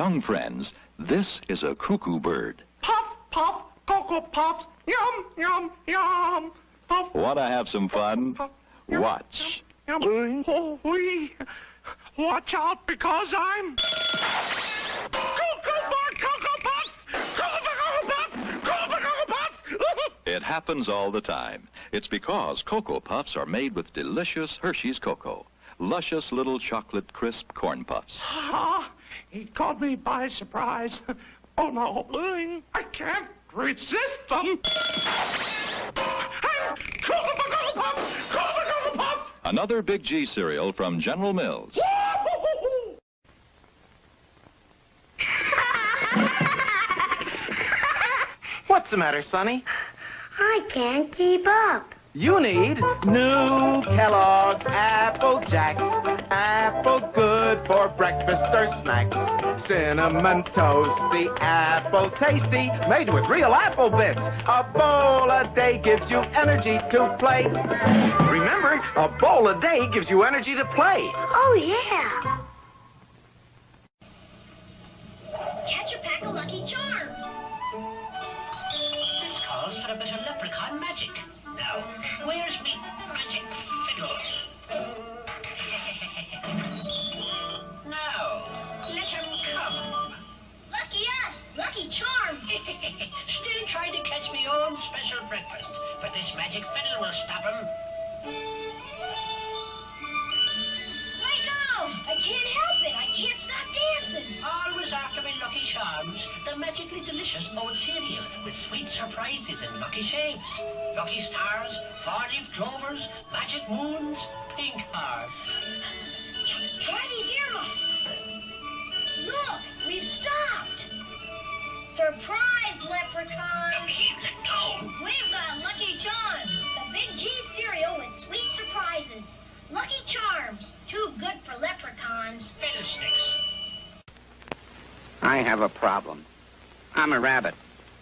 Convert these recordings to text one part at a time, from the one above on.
young friends, this is a cuckoo bird. Puff, puff, Cocoa Puffs. Yum, yum, yum. Puff. Want to have some fun? Puff, yum, Watch. Yum, yum. Oh, wee. Watch out because I'm... Cocoa Puffs! Cocoa Puffs! It happens all the time. It's because Cocoa Puffs are made with delicious Hershey's cocoa. Luscious little chocolate crisp corn puffs. Ah, he caught me by surprise. Oh, no. I can't resist them. Cocoa Puffs! Another Big G cereal from General Mills. What's the matter, Sonny? I can't keep up. You need new Kellogg's Apple Jacks. Apple good for breakfast or snacks. Cinnamon toasty, apple tasty, made with real apple bits. A bowl a day gives you energy to play. Remember, a bowl a day gives you energy to play. Oh, yeah. Catch a pack of Lucky Charms. This calls for a bit of leprechaun magic. Now, where's me magic fiddle? Now, let him come. Lucky us! Lucky Charms! Still trying to catch me own special breakfast, but this magic fiddle will stop him. Let go! I can't help it! I can't stop dancing! Always after me Lucky Charms, the magically delicious oat cereal with sweet surprises and lucky shapes. Lucky stars, four-leaf clovers, magic moons, pink hearts. Try these earmuffs. Look, we've stopped. Surprise, leprechaun. Let go. We've got Lucky Charms, the Big G cereal with sweet surprises. Lucky Charms, too good for leprechauns. Fiddlesticks. I have a problem. I'm a rabbit,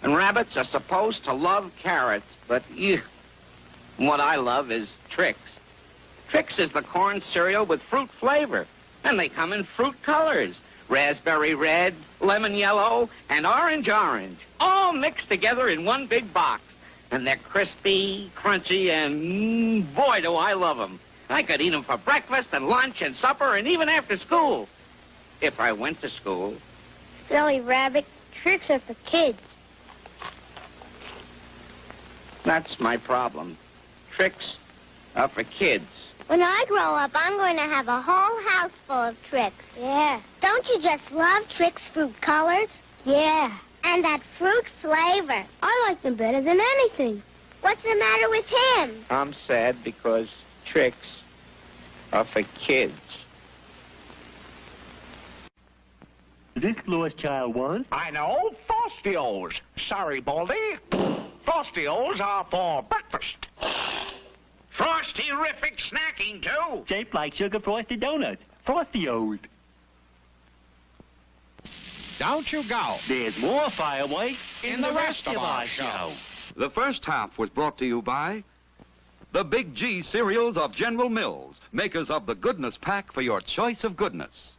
and rabbits are supposed to love carrots, but what I love is Trix. Trix is the corn cereal with fruit flavor, and they come in fruit colors. Raspberry red, lemon yellow, and orange, all mixed together in one big box. And they're crispy, crunchy, and boy, do I love them. I could eat them for breakfast and lunch and supper and even after school. If I went to school. Silly rabbit, Tricks are for kids. That's my problem. Tricks are for kids. When I grow up, I'm going to have a whole house full of Tricks. Yeah. Don't you just love Tricks fruit colors? Yeah. And that fruit flavor. I like them better than anything. What's the matter with him? I'm sad because Tricks are for kids. This Louis child was? I know, Frostios. Sorry, Baldy. Frostios are for breakfast. Frosty-rific snacking, too. Shaped like sugar frosted donuts. Frostios. Don't you go. There's more fireworks in the rest of our show. The first half was brought to you by the Big G cereals of General Mills, makers of the Goodness Pack for your choice of goodness.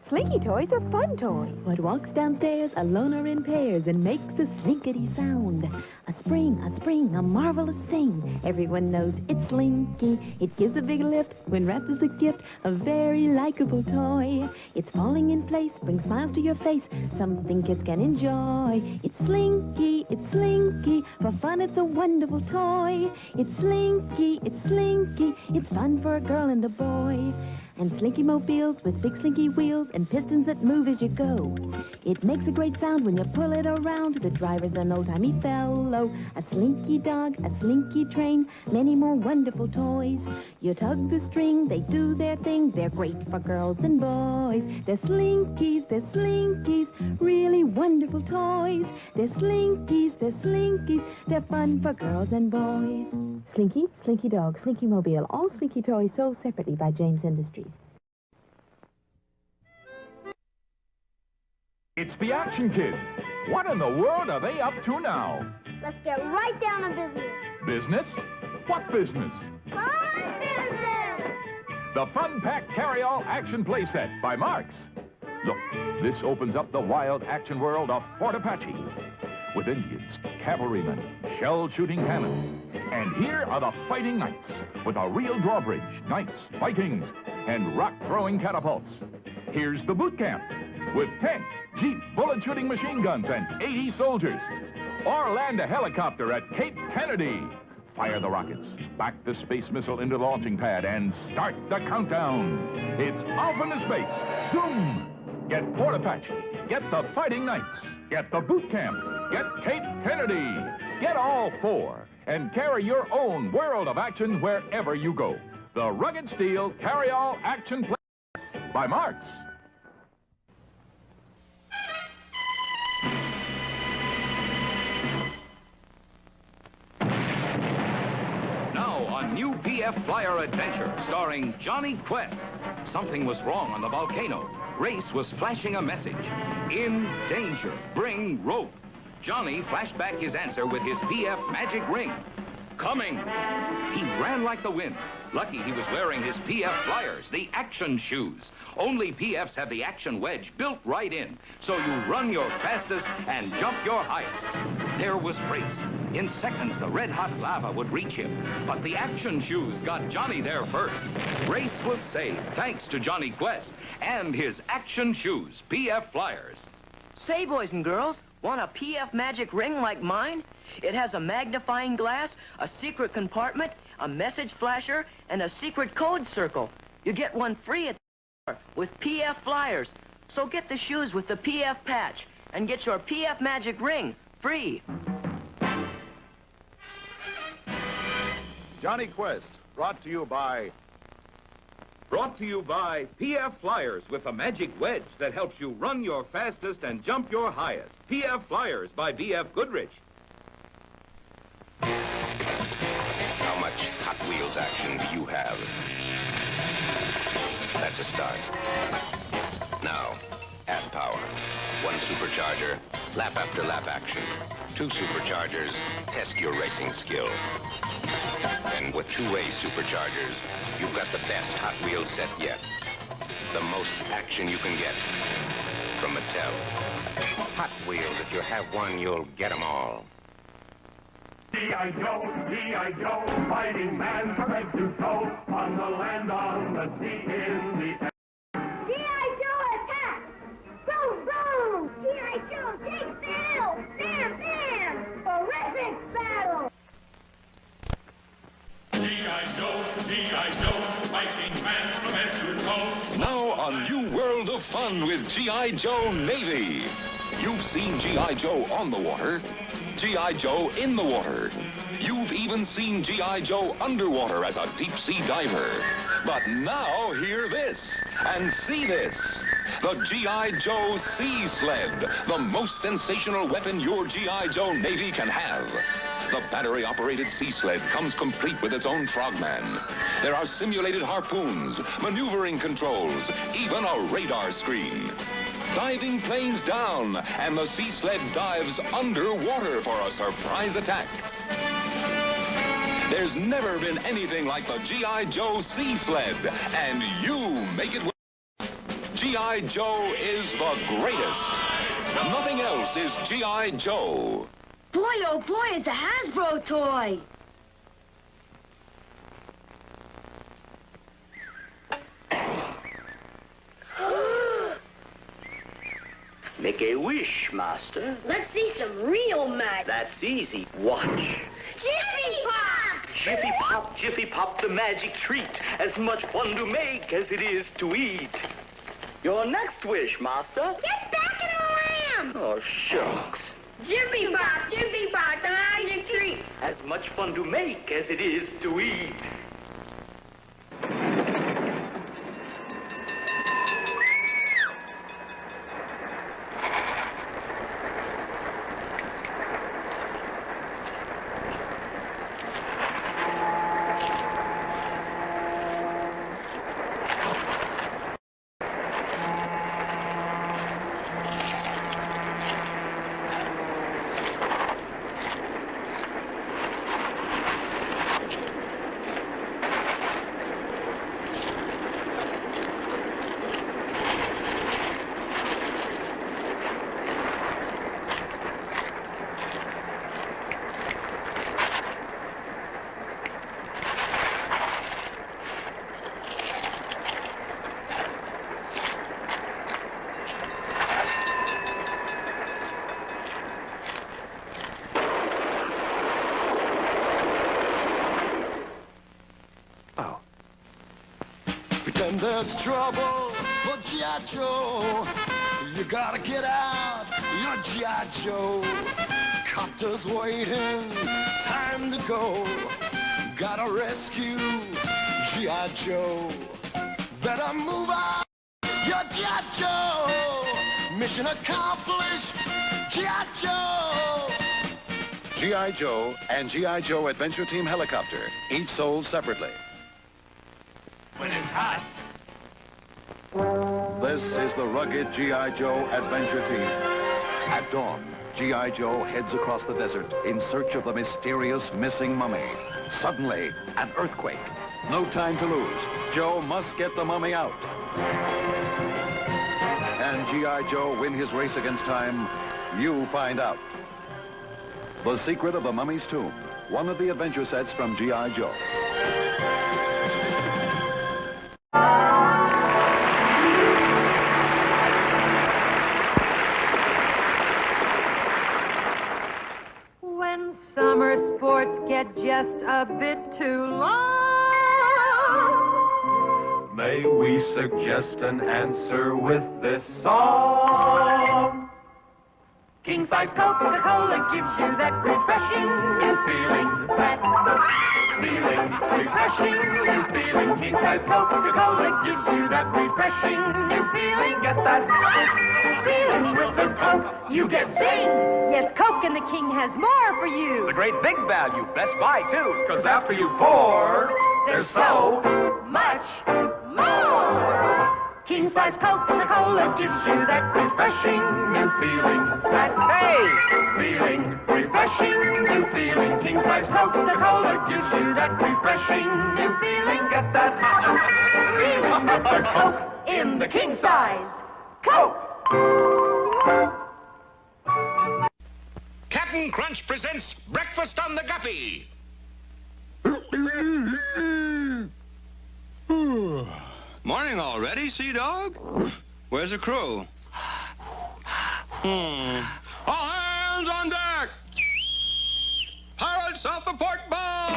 Slinky toys are fun toys. What walks downstairs alone or in pairs and makes a slinkity sound. A spring, a marvelous thing. Everyone knows it's Slinky. It gives a big lift when wrapped as a gift. A very likable toy. It's falling in place, brings smiles to your face. Something kids can enjoy. It's Slinky, it's Slinky. For fun, it's a wonderful toy. It's Slinky, it's Slinky. It's fun for a girl and a boy. And Slinky mobiles with big slinky wheels and pistons that move as you go. It makes a great sound when you pull it around. The driver's an old-timey fellow, a slinky dog, a slinky train, many more wonderful toys. You tug the string, they do their thing. They're great for girls and boys. They're slinkies, really wonderful toys. They're slinkies, they're fun for girls and boys. Slinky, Slinky Dog, Slinky Mobile, all Slinky toys sold separately by James Industries. It's the Action Kids. What in the world are they up to now? Let's get right down to business. Business? What business? Fun business! The Fun Pack Carry-All Action Playset by Marx. Look, this opens up the wild action world of Fort Apache. With Indians, cavalrymen, shell-shooting cannons. And here are the fighting knights with a real drawbridge, knights, Vikings, and rock-throwing catapults. Here's the boot camp with 10 Jeep bullet-shooting machine guns and 80 soldiers. Or land a helicopter at Cape Kennedy. Fire the rockets, back the space missile into the launching pad, and start the countdown. It's off into space. Zoom! Get Fort Apache. Get the Fighting Knights. Get the boot camp. Get Cape Kennedy. Get all four. And carry your own world of action wherever you go. The Rugged Steel Carry-All Action Play by Marx. Now on new PF Flyer Adventure, starring Johnny Quest. Something was wrong on the volcano. Race was flashing a message. In danger, bring rope. Johnny flashed back his answer with his PF magic ring. Coming. He ran like the wind. Lucky he was wearing his PF Flyers, the action shoes. Only PFs have the action wedge built right in, so you run your fastest and jump your highest. There was Race. In seconds, the red-hot lava would reach him, but the action shoes got Johnny there first. Race was saved thanks to Johnny Quest and his action shoes, PF Flyers. Say, boys and girls, want a PF magic ring like mine? It has a magnifying glass, a secret compartment, a message flasher, and a secret code circle. You get one free at the store with PF Flyers. So get the shoes with the PF patch and get your PF magic ring free. Johnny Quest, brought to you by PF Flyers with a magic wedge that helps you run your fastest and jump your highest. PF Flyers by B.F. Goodrich. How much Hot Wheels action do you have? That's a start. Now, add power. One supercharger, lap after lap action. Two superchargers, test your racing skill. And with two-way superchargers, you've got the best Hot Wheels set yet. The most action you can get from Mattel. Hot Wheels, if you have one, you'll get them all. G.I. Joe, fighting man from head to toe, on the land, on the sea, in the air. G.I. Joe attack! Boom, boom! G.I. Joe takes battle! Bam, bam! Horrific battle! G.I. Joe, fighting man from head to toe. Now a new world of fun with G.I. Joe Navy. You've seen G.I. Joe on the water, G.I. Joe in the water. You've even seen G.I. Joe underwater as a deep-sea diver. But now hear this and see this. The G.I. Joe Sea Sled, the most sensational weapon your G.I. Joe Navy can have. The battery-operated sea sled comes complete with its own frogman. There are simulated harpoons, maneuvering controls, even a radar screen. Diving planes down, and the sea sled dives underwater for a surprise attack. There's never been anything like the G.I. Joe Sea Sled, and you make it work. G.I. Joe is the greatest. Nothing else is G.I. Joe. Boy, oh boy, it's a Hasbro toy! Make a wish, Master. Let's see some real magic. That's easy. Watch. Jiffy Pop! Jiffy Pop, Jiffy Pop, the magic treat. As much fun to make as it is to eat. Your next wish, Master. Get back in the Yum! Oh, shucks. Jiffy Box, a magic treat. As much fun to make as it is to eat. Pretend there's trouble for G.I. Joe. You gotta get out, you're G.I. Joe. Copter's waiting, time to go. Gotta rescue G.I. Joe. Better move out, you're G.I. Joe. Mission accomplished, G.I. Joe. G.I. Joe and G.I. Joe Adventure Team Helicopter, each sold separately. When it's hot. This is the rugged G.I. Joe Adventure Team. At dawn, G.I. Joe heads across the desert in search of the mysterious missing mummy. Suddenly, an earthquake. No time to lose. Joe must get the mummy out. Can G.I. Joe win his race against time? You find out. The Secret of the Mummy's Tomb, one of the adventure sets from G.I. Joe. When summer sports get just a bit too long, May we suggest an answer with this song? king-size Coca-Cola gives you that refreshing new feeling. That feeling, refreshing new feeling. King-size Coca-Cola gives you that refreshing new feeling. Get that feeling with the Coke, you get zing. Yes, Coke and the King has more for you. The great big value. Best Buy, too. Because after you pour, there's so much more. King-size Coca-Cola gives you that refreshing new feeling. That feeling, refreshing new feeling. King-size Coca-Cola gives you that refreshing new feeling. Get that feeling with the Coke in the king-size Coke. Captain Crunch presents Breakfast on the Guppy. Morning already, Sea Dog? Where's the crew? All hands on deck! Pirates off the port bow!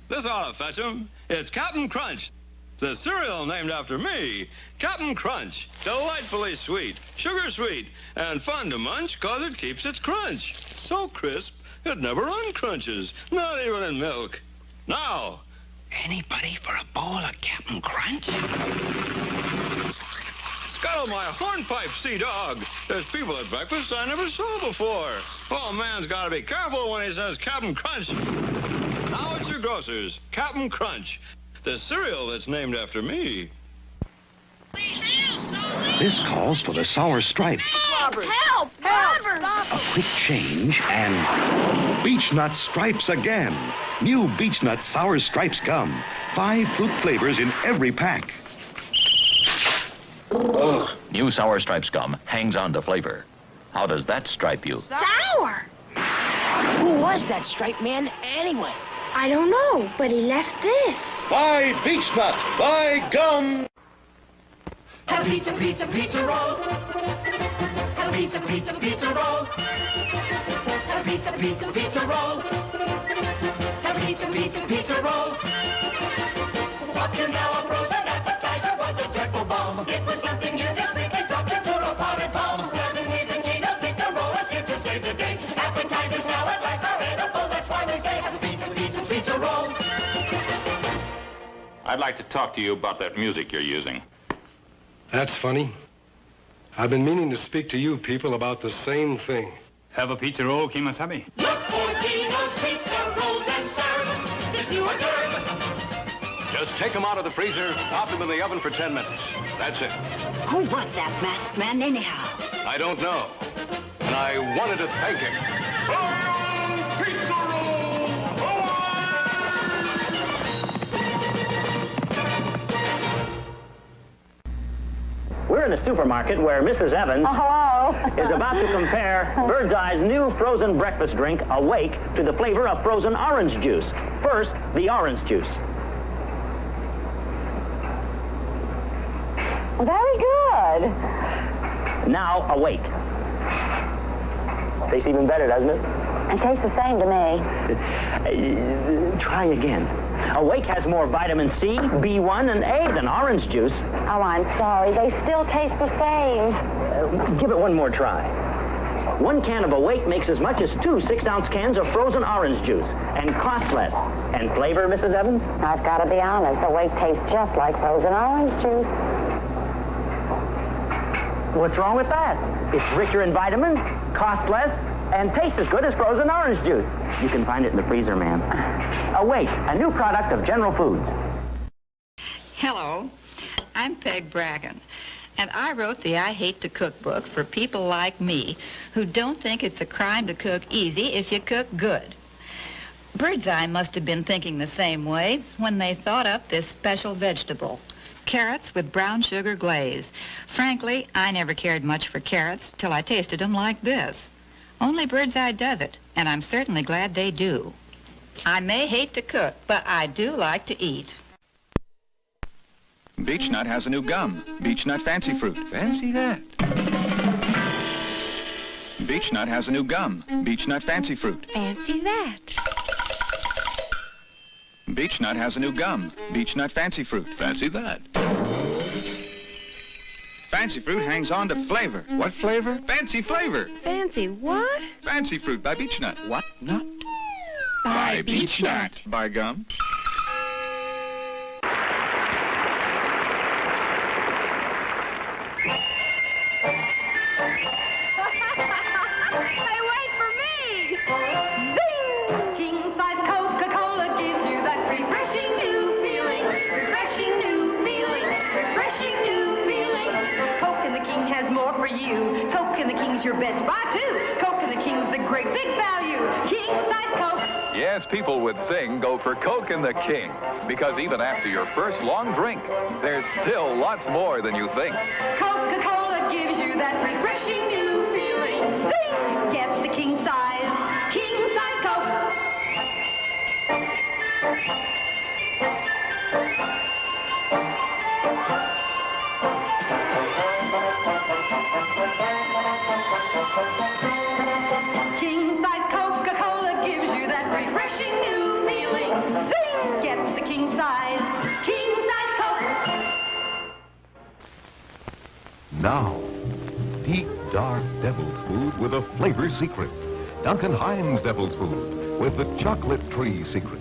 This ought to fetch 'em. It's Captain Crunch, the cereal named after me. Captain Crunch, delightfully sweet, sugar sweet, and fun to munch 'cause it keeps its crunch. So crisp, it never uncrunches, not even in milk. Now, anybody for a bowl of Captain Crunch? Scuttle my hornpipe, Sea Dog. There's people at breakfast I never saw before. Oh, man's got to be careful when he says Captain Crunch. Now it's your grocer's, Captain Crunch, the cereal that's named after me. This calls for the sour stripe. Help! Robbers! A quick change and beech nut stripes again. New beech nut sour stripes gum. 5 fruit flavors in every pack. Ugh. New Sour Stripes gum hangs on to flavor. How does that stripe you? Sour! Who was that striped man anyway? I don't know, but he left this. Buy beech nut. Buy gum. Have a pizza, pizza, pizza roll. Have a pizza, pizza, pizza roll. Have a pizza, pizza, pizza roll. Have a pizza, pizza, pizza roll. What can now a frozen apple? bomb. It was something you just think up to a powder bomb. Suddenly the Cheetos hit the rollers here to save the day. Appetizers now at last are edible. That's why we say have a pizza, pizza, pizza roll. I'd like to talk to you about that music you're using. That's funny. I've been meaning to speak to you people about the same thing. Have a pizza roll, Kimasabi. Look for Gino's pizza rolls and serve this new hors d'oeuvre. Just take them out of the freezer, pop them in the oven for 10 minutes. That's it. Who was that masked man anyhow? I don't know. And I wanted to thank him. Pizza roll! We're in a supermarket where Mrs. Evans is about to compare Bird's Eye's new frozen breakfast drink, Awake, to the flavor of frozen orange juice. First, the orange juice. Very good. Now, Awake. Tastes even better, doesn't it? It tastes the same to me. Try again. Awake has more vitamin C, B1, and A than orange juice. Oh, I'm sorry. They still taste the same. Give it one more try. One can of Awake makes as much as 2 6-ounce cans of frozen orange juice and costs less. And flavor, Mrs. Evans? I've got to be honest. Awake tastes just like frozen orange juice. What's wrong with that? It's richer in vitamins, costs less, and tastes as good as frozen orange juice. You can find it in the freezer, ma'am. Awake, a new product of General Foods. Hello, I'm Peg Bragan, and I wrote the I Hate to Cook book for people like me who don't think it's a crime to cook easy if you cook good. Bird's Eye must have been thinking the same way when they thought up this special vegetable. Carrots with brown sugar glaze. Frankly, I never cared much for carrots till I tasted them like this. Only Bird's Eye does it, and I'm certainly glad they do. I may hate to cook, but I do like to eat. Beechnut has a new gum, Beechnut Fancy Fruit. Fancy that. Beechnut has a new gum, Beechnut Fancy Fruit. Fancy that. Beechnut has a new gum, Beechnut Fancy Fruit. Fancy that. Fancy Fruit hangs on to flavor. What flavor? Fancy flavor. Fancy what? Fancy Fruit by Beechnut. What nut? By Beechnut. By gum. Hey, wait for me! Zing! King-size Coca-Cola gives you that refreshing new feeling. Refreshing new feeling. Refreshing new feeling. Coke and the King has more for you. Coke and the King's your best buy, too. Coke and the King's the great big value. King-size Coke. Yes, people would sing, go for Coke and the King. Because even after your first long drink, there's still lots more than you think. Coca-Cola gives you that refreshing new feeling. Zing! Gets the king size Coke. King-size Coca-Cola gives you that refreshing new feeling. Zing! Gets the king size Coke. Now, deep, dark devil's food with a flavor secret. Duncan Hines Devil's Food with the chocolate tree secret.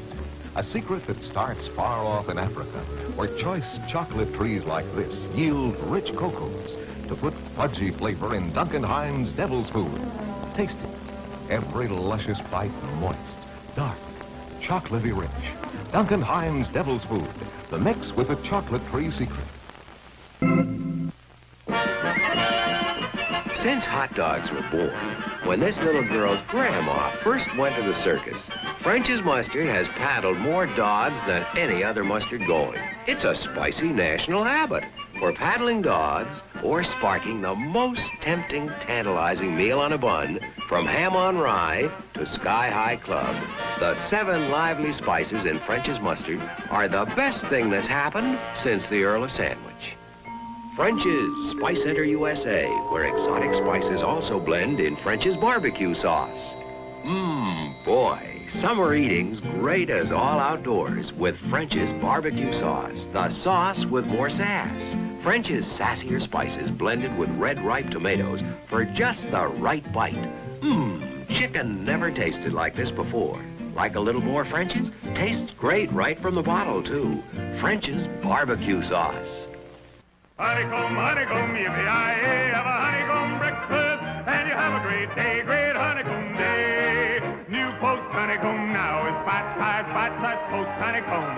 A secret that starts far off in Africa, where choice chocolate trees like this yield rich cocos to put fudgy flavor in Duncan Hines Devil's Food. Taste it. Every luscious bite moist, dark, chocolatey rich. Duncan Hines Devil's Food, the mix with the chocolate tree secret. Since hot dogs were born, when this little girl's grandma first went to the circus, French's Mustard has paddled more dogs than any other mustard going. It's a spicy national habit for paddling dogs or sparking the most tempting, tantalizing meal on a bun from ham on rye to sky-high club. The 7 lively spices in French's Mustard are the best thing that's happened since the Earl of Sandwich. French's Spice Center USA, where exotic spices also blend in French's barbecue sauce. Boy, summer eating's great as all outdoors with French's barbecue sauce. The sauce with more sass. French's sassier spices blended with red ripe tomatoes for just the right bite. Chicken never tasted like this before. Like a little more French's? Tastes great right from the bottle, too. French's barbecue sauce. Honeycomb, honeycomb, yippee-yi-yi, have a honeycomb breakfast, and you have a great day, great honeycomb day. New Post honeycomb now is bite-sized Post honeycomb.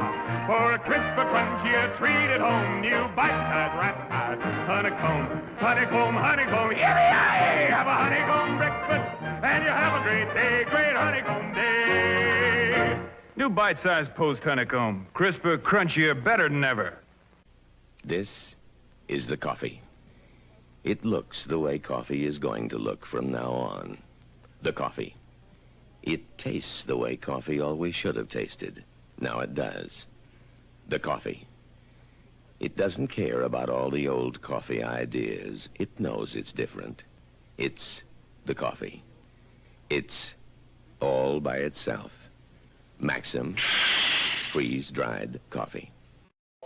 For a crisp, a crunchy, a treat at home, new bite-sized, rat-sized honeycomb. Honeycomb, honeycomb, yippee-yi-yi, have a honeycomb breakfast, and you have a great day, great honeycomb day. New bite-sized Post honeycomb, crisper, crunchier, better than ever. This is the coffee. It looks the way coffee is going to look from now on. The coffee. It tastes the way coffee always should have tasted. Now it does. The coffee. It doesn't care about all the old coffee ideas. It knows it's different. It's the coffee. It's all by itself. Maxim freeze-dried coffee.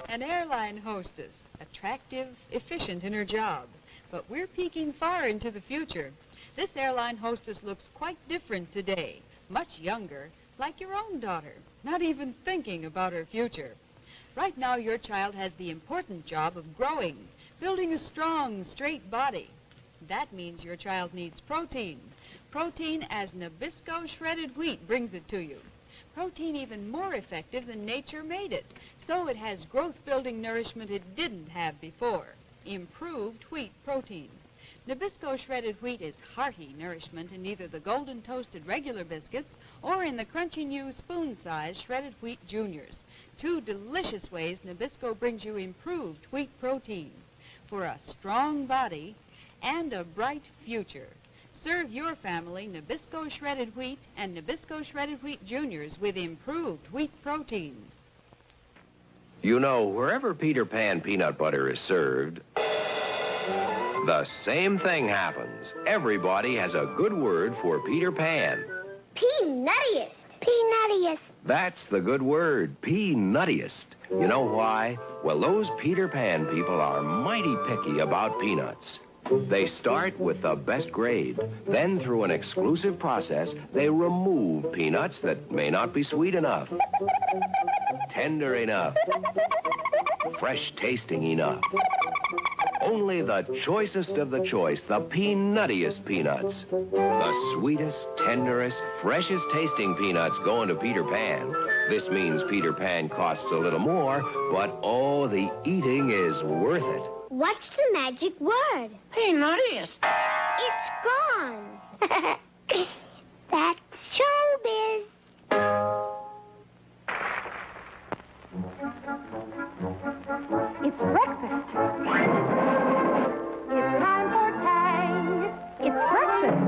An airline hostess, attractive, efficient in her job. But we're peeking far into the future. This airline hostess looks quite different today, much younger, like your own daughter, not even thinking about her future. Right now, your child has the important job of growing, building a strong, straight body. That means your child needs protein. Protein as Nabisco shredded wheat brings it to you. Protein even more effective than nature made it, so it has growth-building nourishment it didn't have before. Improved wheat protein. Nabisco shredded wheat is hearty nourishment in either the golden toasted regular biscuits or in the crunchy new spoon-sized shredded wheat juniors. Two delicious ways Nabisco brings you improved wheat protein for a strong body and a bright future. Serve your family Nabisco shredded wheat and Nabisco shredded wheat juniors with improved wheat protein. You know, wherever Peter Pan peanut butter is served, the same thing happens. Everybody has a good word for Peter Pan. Peanuttiest. Peanuttiest. That's the good word, peanuttiest. You know why? Well, those Peter Pan people are mighty picky about peanuts. They start with the best grade. Then, through an exclusive process, they remove peanuts that may not be sweet enough, tender enough, fresh-tasting enough. Only the choicest of the choice, the peanuttiest peanuts. The sweetest, tenderest, freshest-tasting peanuts go into Peter Pan. This means Peter Pan costs a little more, but oh, the eating is worth it. What's the magic word? Peanuttiest. It's gone. That's showbiz. It's breakfast. It's time for Tang. It's breakfast.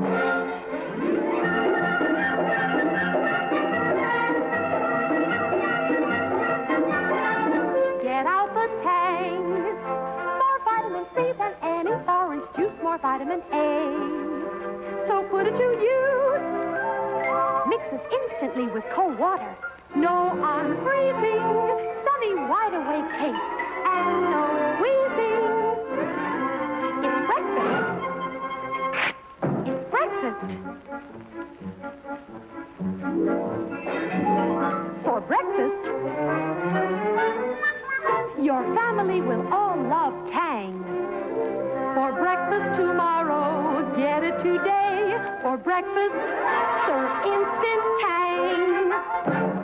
Get out the Tang. More vitamin C than any orange juice. More vitamin A. So put it to use. Mixes instantly with cold water. No unfreezing. Sunny, wide-awake taste. And no squeezing. It's breakfast. For breakfast, your family will all love Tang. For breakfast tomorrow, get it today. For breakfast, serve instant Tang.